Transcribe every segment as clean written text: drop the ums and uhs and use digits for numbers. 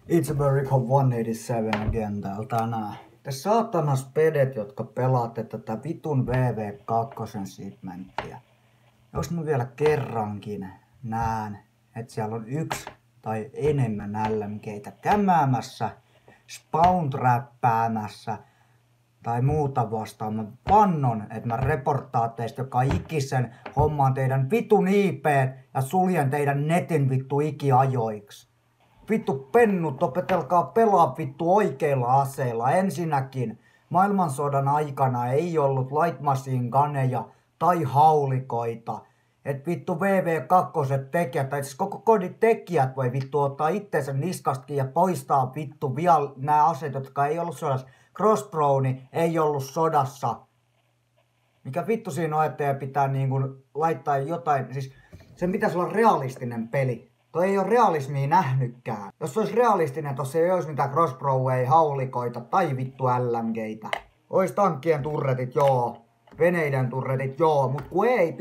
It's America 187 again täällä tänään. Te saatanas pedet, jotka pelaatte tätä vitun VV2 shipmenttiä. Jos mä vielä kerrankin näen, että siellä on yksi tai enemmän LMGitä kämäämässä, spawn-träppäämässä tai muuta vastaan, mä vannon, että mä reporttaan teistä joka ikisen, hommaan teidän vitun IP:t ja suljen teidän netin vittu ikiajoiksi. Vittu pennut, opetelkaa pelaa vittu oikeilla aseilla. Ensinnäkin, maailmansodan aikana ei ollut light machine guneja tai haulikoita. Et vittu VV2 tekijät, tai siis koko kodin tekijät voi vittu ottaa itteensä niskastakin ja poistaa vittu vielä nämä aseet, jotka ei ollut sodassa. Crossbrowni ei ollut sodassa. Mikä vittu siinä on, että pitää niinku laittaa jotain, siis sen pitäisi olla realistinen peli. Toi ei ole realismia nähnytkään. Jos se olisi realistinen, tossa ei olisi mitään crossbroweja, haulikoita tai vittu LMGitä. Ois tankkien turretit, joo. Veneiden turretit, joo. Mut kun ei,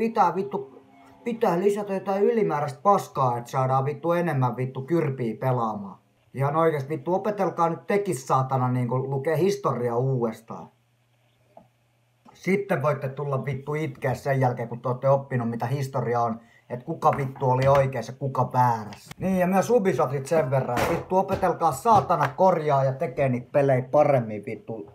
pitää lisätä jotain ylimääräistä paskaa, että saadaan vittu enemmän vittu kyrpiä pelaamaan. Ihan oikeesti vittu opetelkaa nyt tekis saatana niinku lukee historia uudestaan. Sitten voitte tulla vittu itkeä sen jälkeen, kun te ootte oppinut mitä historia on. Et kuka vittu oli oikeassa ja kuka väärässä. Niin ja myös Ubisoftit sen verran. Vittu opetelkaa saatana korjaa ja tekee niitä pelejä paremmin vittu.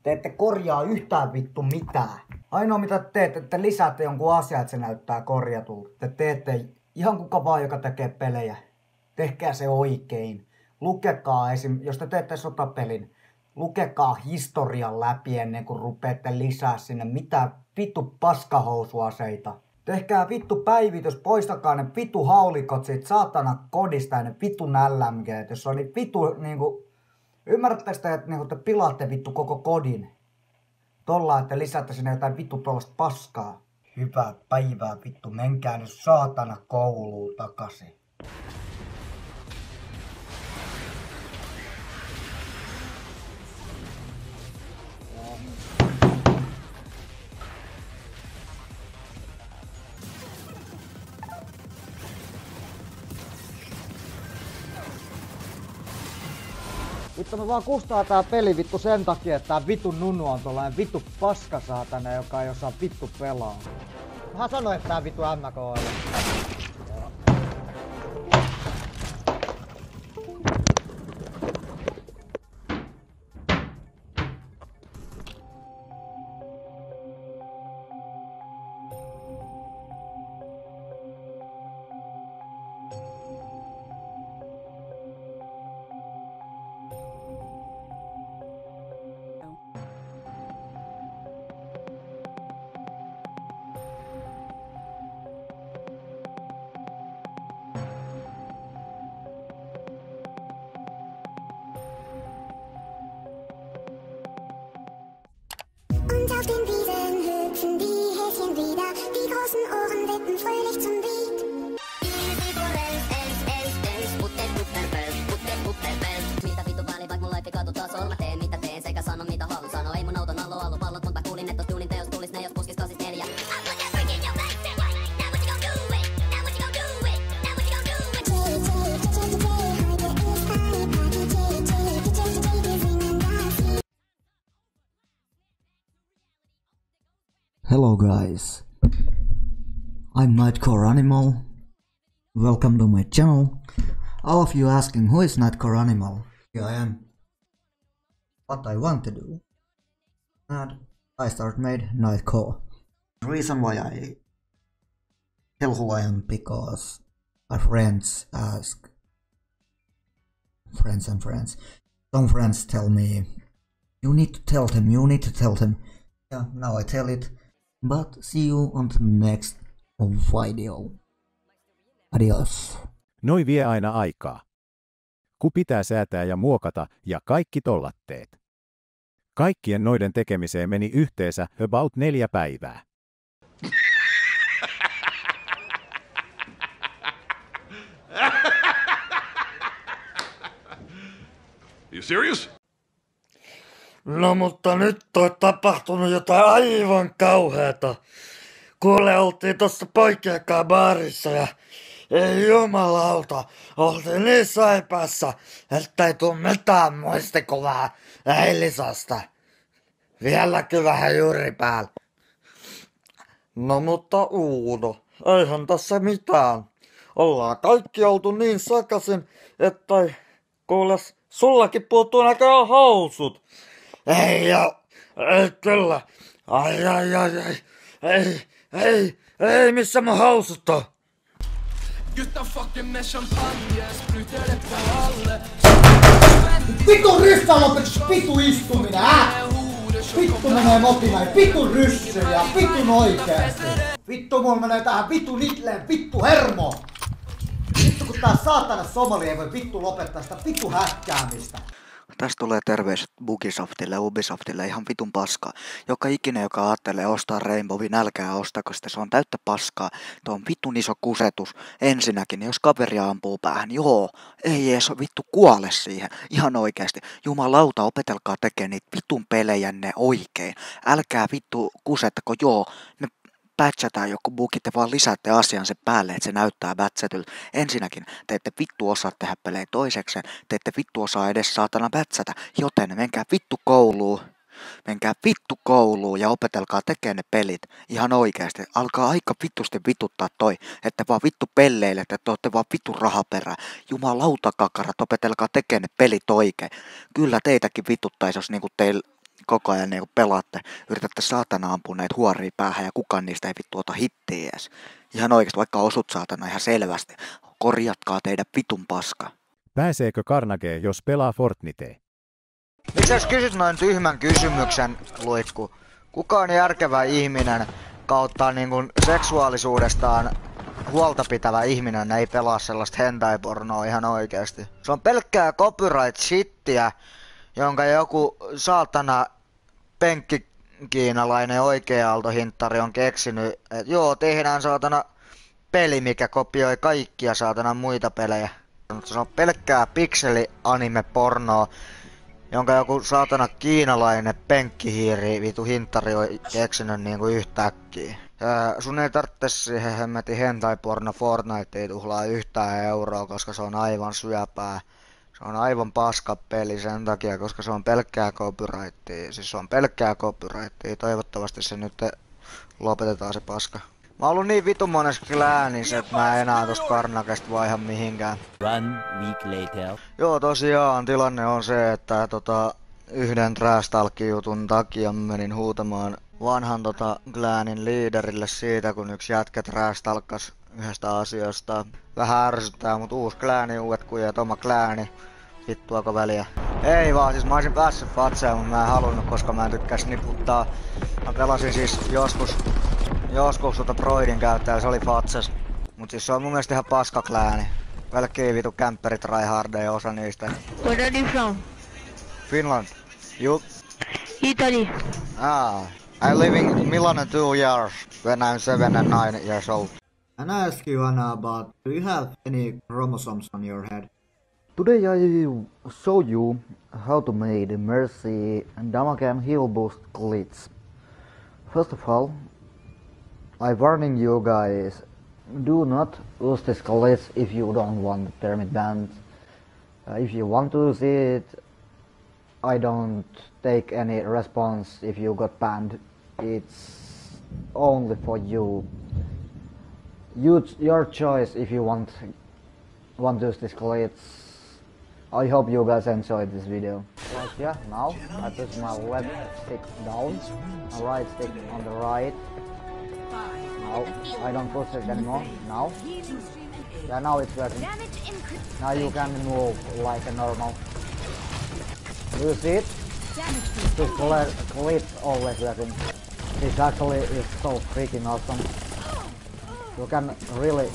Te ette korjaa yhtään vittu mitään. Ainoa mitä te teette, että lisäätte jonkun asian, että se näyttää korjatulta. Te teette ihan kuka vaan, joka tekee pelejä. Tehkää se oikein. Lukekaa esim. Jos te teette sotapelin, lukekaa historian läpi ennen kuin rupeatte lisää sinne mitään vittu paskahousuaseita. Tehkää vittu päivitys, poistakaa ne vittu haulikot siitä saatana kodista ja ne vitun LMGt, jos on niin vittu niinku... Ymmärrätte sitä, että niinku te pilaatte vittu koko kodin. Tolla, että lisäätte sinne jotain vittu tuollaista paskaa. Hyvää päivää vittu, menkää nyt saatana kouluun takaisin. Vittu me vaan kustaa tää peli vittu sen takia, että tää vitun nunnu on tollanen vittu paskasaatana, joka ei osaa vittu pelaa. Mä sanoin, että tää vittu MK on. Und auf den Wiesen hüpfen die Häschen wieder, die großen Ohren wippen fröhlich zum Beat. Putter, putter, mitä vitu väli, vaik mun laifi katsotaan sol, mä teen mitä teen sekä sanon mitä haluan sanoa. Ei mun auton allu pallot, mut mä kuulin, että tuunin teos tulis ne, jos puskis kasis 4. Hello guys, I'm Nightcore Animal. Welcome to my channel. All of you asking who is Nightcore Animal? Here I am. What I want to do. And I start made Nightcore. The reason why I tell who I am because my friends ask. Friends and friends. Some friends tell me, you need to tell them. Yeah, now I tell it. But see you on the next video. Adios. Noi vie aina aikaa. Ku pitää säätää ja muokata ja kaikki tollatteet. Kaikkien noiden tekemiseen meni yhteensä about 4 päivää. You serious? No mutta nyt on tapahtunut jotain aivan kauheata. Kuule, oltiin tossa poikien kanssa baarissa ja Ei jumalauta, oltiin niin saipässä, että ei tuu mitään muistikuvaa eilisasta. Vieläkin vähän juuri päällä. No mutta Uuno, eihän tässä mitään. Ollaan kaikki oltu niin sakasin, että kuules, sullakin puuttuu näköjään housut. Ei kyllä. Ai, ei, missä mun housut on? Vittu ryssä lopetus, vittu istuminen, Vittu menee motinai, vittu ryssyjä, vittu oikeesti. Vittu mulla menee tähän vittu nitleen, vittu hermo. Vittu kun tää saatana somali ei voi vittu lopettaa sitä vittu häkkäämistä. Tästä tulee terveiset Bugisoftille ja Ubisoftille ihan vitun paskaa. Joka ikinen, joka ajattelee ostaa Rainbowin, älkää ostako sitä, se on täyttä paskaa. Tuo on vitun iso kusetus. Ensinnäkin, jos kaveria ampuu päähän, joo, ei ees vittu kuole siihen. Ihan oikeesti. Jumalauta, opetelkaa tekemään niitä vitun pelejänne oikein. Älkää vittu kusettako, joo, me patchataan joku bugi, te vaan lisäätte asian sen päälle, että se näyttää batchatyltä. Ensinnäkin, te ette vittu osaa tehdä pelejä. Toisekseen, te ette vittu osaa edes saatana batchata, joten menkää vittu kouluun. Menkää vittu kouluun ja opetelkaa tekemään ne pelit. Ihan oikeasti. Alkaa aika vittusti vituttaa toi, että vaan vittu pelleilette, että ootte vaan vittu rahaperää. Jumalauta kakarat, opetelkaa tekemään ne pelit oikein. Kyllä teitäkin vituttais, jos niinku teillä koko ajan niinku pelaatte, yritätte saatana ampua näitä huoria päähän ja kukaan niistä ei vittu ota hittiä edes. Ihan oikeesti, vaikka osut saatana ihan selvästi. Korjatkaa teidän vitun paska. Pääseekö Carnage, jos pelaa Fortnitea? Miksi jos kysyt noin tyhmän kysymyksen, Luikku? Kuka on järkevä ihminen kautta niin kuin seksuaalisuudestaan huolta pitävä ihminen ei pelaa sellaista hentai-pornoa ihan oikeesti? Se on pelkkää copyright-shittiä, jonka joku saatana penkkikiinalainen oikea-aaltohinttari on keksinyt, että joo, tehdään saatana peli, mikä kopioi kaikkia saatana muita pelejä. Se on pelkkää pikseli-anime-pornoa, jonka joku saatana kiinalainen penkkihiiri vitu hinttari on keksinyt niinku yhtäkkiä. Sun ei tarvitse siihen hemmetin hentai-porno Fortniteen tuhlaa yhtään euroa, koska se on aivan syöpää. Se on aivan paska peli sen takia, koska se on pelkkää copyrightia. Siis se on pelkkää copyrightia. Toivottavasti se nyt lopetetaan se paska. Mä oon ollut niin vitun monessa kläänissä, että mä en enää tosta Carnagesta vaiha mihinkään. 1 week later. Joo, tosiaan tilanne on se, että yhden Trashtalk-jutun takia menin huutamaan vanhan kläänin liiderille siitä, kun yksi jätkä Trashtalkkas yhdestä asiasta. Vähän ärsyttää, mut uusi klääni, uudet kujat, oma klääni. Vittuako väliä? Ei vaan, siis mä olisin päässyt Fatseen, mutta mä en halunnut, koska mä en tykkäs niputtaa. Mä pelasin siis joskus Broidin käyttäjä, se oli Fatses. Mut siis se on mun mielestä ihan paska klääni. Pelkkii vitu kämppärit tryhardeja osa niistä. Where are you from? Finland. You? Italy. I'm living in Milan 2 years when I'm 7 and 9 years old. And I ask you, Anna, about do you have any chromosomes on your head? Today I will show you how to make Mercy and Damage heal boost glitch. First of all, I'm warning you guys, do not use this glitch if you don't want the permit banned. If you want to use it, I don't take any response if you got banned. It's only for you. Your choice if you want to use this glitch. I hope you guys enjoyed this video. Like yeah, now I push my left stick down, my right stick on the right. Now I don't push it anymore. Now, yeah, now it's working. Now you can move like a normal. You see it? This glitch always working. This actually is so freaking awesome. You can really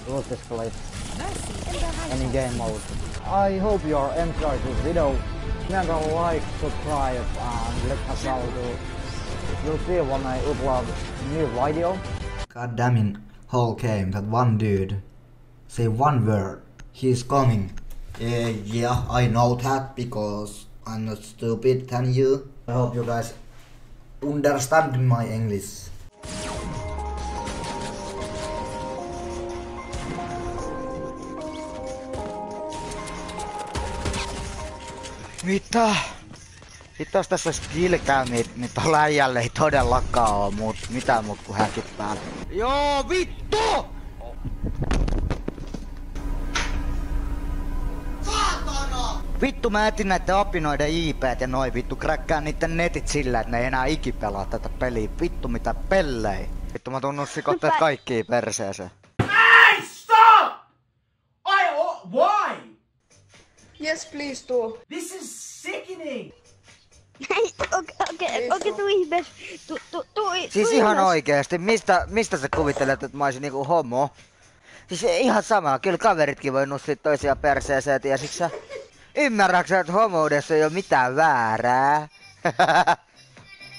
use this glitch any game mode. I hope you enjoyed this video. Remember to like, subscribe, and let us know. You'll see when I upload new video. God damn it, whole game, that one dude. Say one word. He's coming. Yeah, I know that because I'm not stupid than you. I hope you guys understand my English. Mitä? Vittu jos tässä olisi killcamit, niin tuolla äijälle ei todellakaan oo mitään muut kuin häkit päällä. Joo, vittu! Saatana! Vittu mä etin näitten apinoiden IP:t ja noin vittu kräkkään niitten netit sillä, että ne ei enää ikipelaa tätä peliä. Vittu mitä pellei. Vittu mä tunnus sikotteet kaikkiin perseeseen. Hey, stop! Why? Yes, please do. This is sickening. Okei, tuu ihmeessä. Siis ihan oikeesti, mistä sä kuvittelet, että mä oisin niinku homo? Siis ihan sama, kyllä kaveritkin voi nussia toisia perseeseen, tiesitkö sä? Ymmärräksä, että homoudessa ei oo mitään väärää?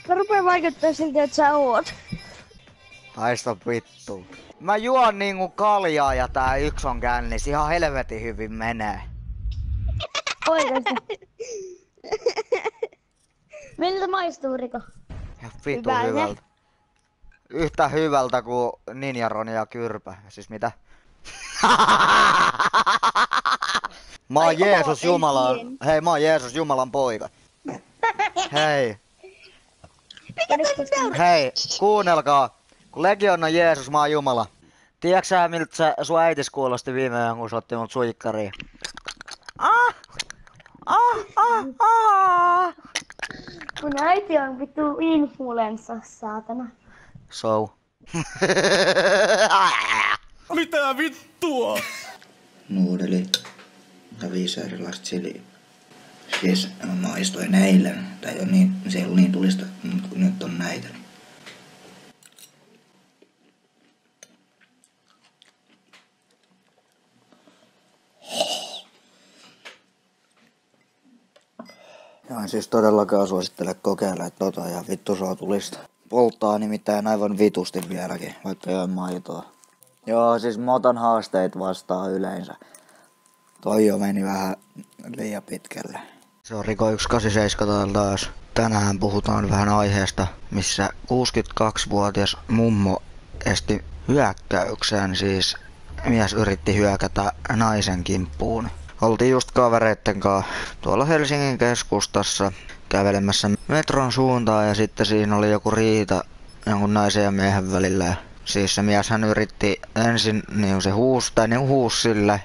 Mä rupeen vaikuttaa siltä, että sä oot. Haista vittu. Mä juon niinku kaljaa ja tää yksi on kännis, ihan helvetin hyvin menee. Oikeesti. Miltä maistuu, Riko? Vittu hyvältä. Yhtä hyvältä kuin Ninjaron ja Kyrpä. Siis mitä? Mä oon Jeesus Jumalan. Hei, mä oon Jeesus Jumalan poika. Hei. Hei, kuunnelkaa. Kun Legion on Jeesus, mä oon Jumala. Tiedätkö sä miltä sun äitis kuulosti viime yön, kun sä otti mut suikkariin? Mun äiti on vittu influenssa, saatana. So. Mitä vittua? Nuudeli ja 5 erilaista chiliä. Siis mä maistoin eilen, tai on niin, se ei ollut niin tulista, mutta kun nyt on näitä. Niin. Ja en siis todellakaan suosittele kokeilla tota ja vittu se on tulista. Polttaa nimittäin aivan vitusti vieläkin, vaikka ei ole maitoa. Joo, siis mä otan haasteet vastaan yleensä. Toi jo meni vähän liian pitkälle. Se on Riko 187 täällä taas. Tänään puhutaan vähän aiheesta, missä 62-vuotias mummo esti hyökkäyksen, siis mies yritti hyökätä naisen kimppuun. Oltiin just kavereitten kanssa tuolla Helsingin keskustassa kävelemässä metron suuntaan ja sitten siinä oli joku riita jonkun naisen ja miehen välillä. Siis se mies hän yritti ensin niin se huusi sille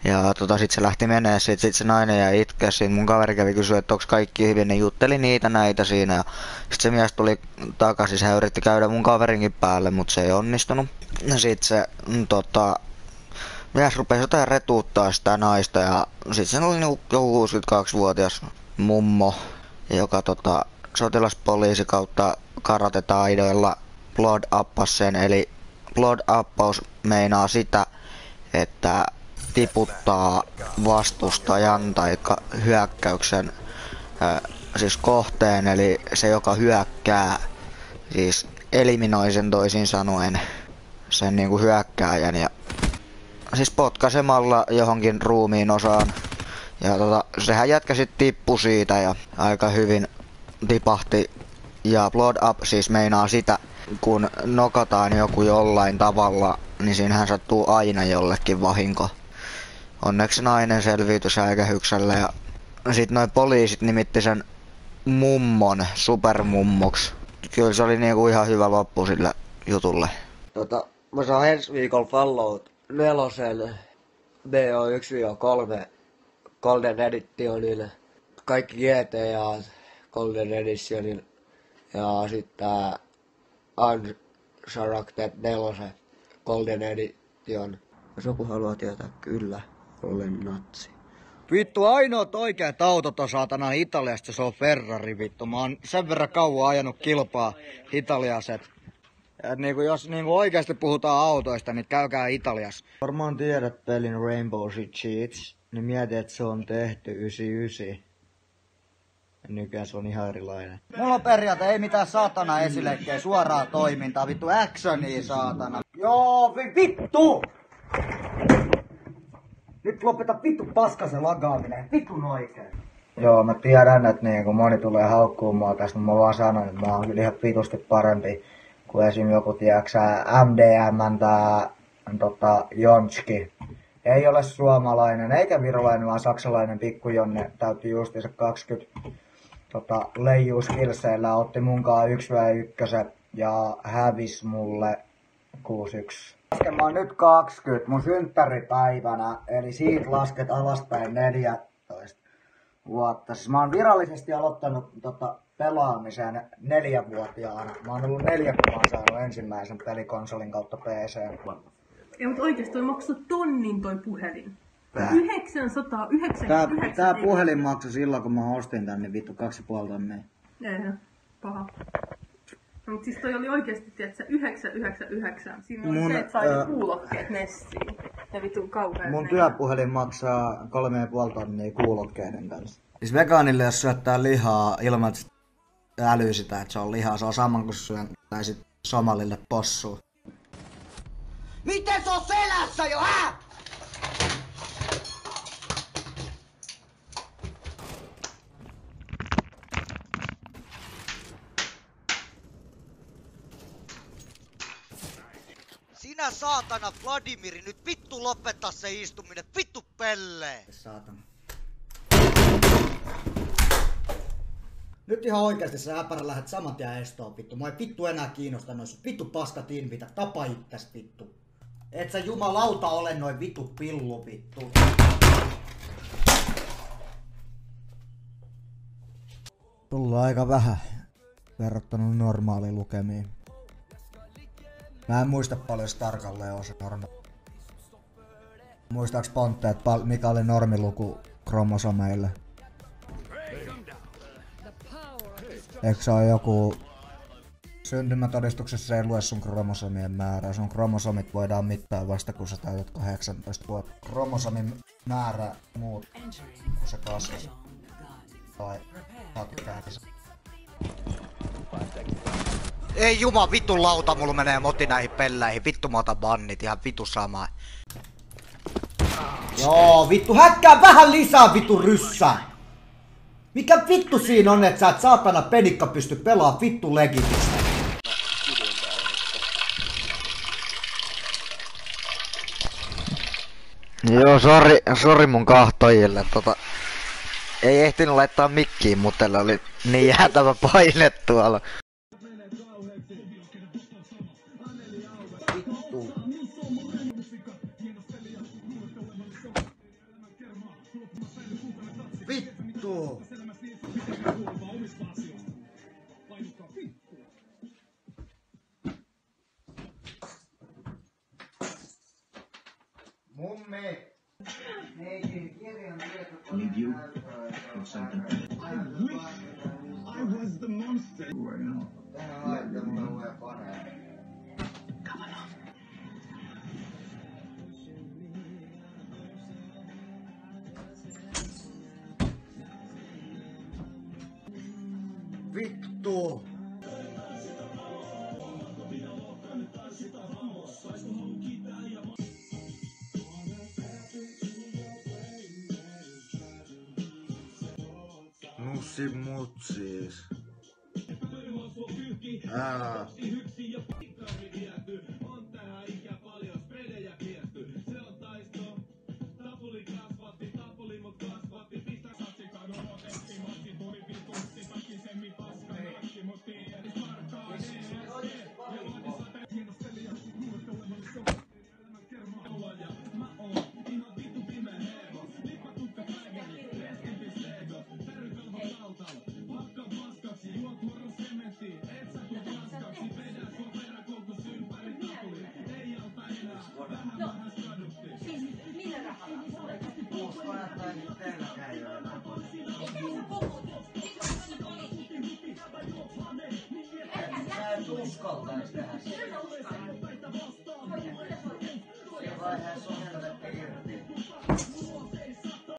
ja sit se lähti menee, sit se nainen jäi itkeä siinä. Mun kaveri kävi kysyä, että onks kaikki hyvin, ne jutteli näitä siinä ja sit se mies tuli takaisin, se yritti käydä mun kaverinkin päälle, mut se ei onnistunut. Ja sit se mies rupesi jotain retuuttaa sitä naista ja sit se oli joku 62-vuotias mummo, joka sotilaspoliisi kautta karate-taidoilla blood uppas sen, eli blood uppaus meinaa sitä, että tiputtaa vastustajan tai hyökkäyksen siis kohteen, eli se joka hyökkää, siis eliminoi sen toisin sanoen sen niinku hyökkääjän ja siis potkaisemalla johonkin ruumiin osaan. Ja sehän jätkä sit tippui siitä ja aika hyvin tipahti. Ja blood up siis meinaa sitä, kun nokataan joku jollain tavalla, niin siinähän sattuu aina jollekin vahinko. Onneksi nainen selviytyi säikähyksellä ja sit noin poliisit nimitti sen mummon supermummoksi. Kyllä se oli niinku ihan hyvä loppu sille jutulle. Mä saan ensi viikolla Fallout 4 BO1-3 Golden Editionille. Kaikki GTA Golden Editionille. Ja sitten Uncharted 4 Golden Edition. Jos joku haluaa tietää, kyllä, olen natsi. Vittu, ainoat oikeat autot on saatana Italiasta, se on Ferrari vittu. Mä oon sen verran kauan ajanut kilpaa italiaset. Et niinku, jos niinku oikeasti puhutaan autoista, niin käykää Italiassa. Varmaan tiedät pelin Rainbow Six Siege, niin mietin, että se on tehty 99. Ja nykyään se on ihan erilainen. Mulla on periaate, ei mitään saatana esileikkejä, suoraa toimintaa, vittu actionia saatana. Joo, vittu! Nyt lopeta vittu paskasen lagaaminen, vitun oikein. Joo, mä tiedän, että niinku moni tulee haukkuun mua tästä, mutta mä vaan sanon, että mä oon kyllä ihan vitusti parempi kuin esim. Joku, tiedäksä, MDM tai Jonski. Ei ole suomalainen eikä virolainen, vaan saksalainen pikkujonne. Täytti justiinsa 20 leijuuskilseillä. Otti munkaan 1v1 ja hävis mulle 6-1. Laskemaan nyt 20 mun synttäripäivänä, eli siitä lasket alaspäin 14 vuotta. Siis mä oon virallisesti aloittanut pelaamisen 4-vuotiaana. Mä oon ollut 4, kun mä oon saanut ensimmäisen pelikonsolin kautta PC. Ei, mutta oikeesti toi maksoi tonnin toi puhelin. 999. Tää puhelin maksoi silloin, kun mä ostin tän, niin vittu 2,5 tonnia. Ei, paha. No, mutta siis toi oli oikeesti, tiiätsä, 999. Siinä oli se, että sai kuulokkeet messiin. Ja vitun kauhean. Mun työpuhelin maksaa 3,5 tonnia kuulokkeiden kanssa. Siis vegaanille, jos syöttää lihaa ilman, että älyy sitä, että se on lihaa, se on saman kuin syöttäisit somalille possua. Miten se on selässä jo, hä? Sinä saatana Vladimiri, nyt vittu lopettaa se istuminen, vittu pellee! Saatana. Nyt ihan oikeesti sä äpärä lähet saman tien estoon vittu. Mua ei vittu enää kiinnosta noissa vittu paskat invitä, tapa itses vittu. Et sä jumalauta ole noin vittu pillu vittu. Tullaan aika vähän verrattuna normaaliin lukemiin. Mä en muista paljon tarkalleen on se normaali. Muistaaks Pontte, että mikä oli normiluku kromosomeille? Eikö se ole joku... Syntymätodistuksessa ei lue sun kromosomien määrää. Sun kromosomit voidaan mittaa vasta kun sä täytät 18 vuotta. Kromosomin määrä muut kun se kasvaa. Tai hattikäänsä. Ei juma vitun lauta, mulla menee moti näihin pelleihin. Vittu mä otan bannit ihan vittu samaa. Joo vittu, häkkää vähän lisää vittu ryssää! Mikä vittu siinä on, että sä et saatana penikka pysty pelaamaan vittu legitistä? Joo, sori mun kahtojille, ei ehtinyt laittaa mikkiin, mutta tällä oli niin jäätävä paine tuolla. Vittu! Mummi! Neikin kirjan tieto. I was the monster. Tähän laittamalla lue paneen. Vittu! Nussi mutsis. Uskaltais tehdä se. Se vaiheessa on helvetti irti.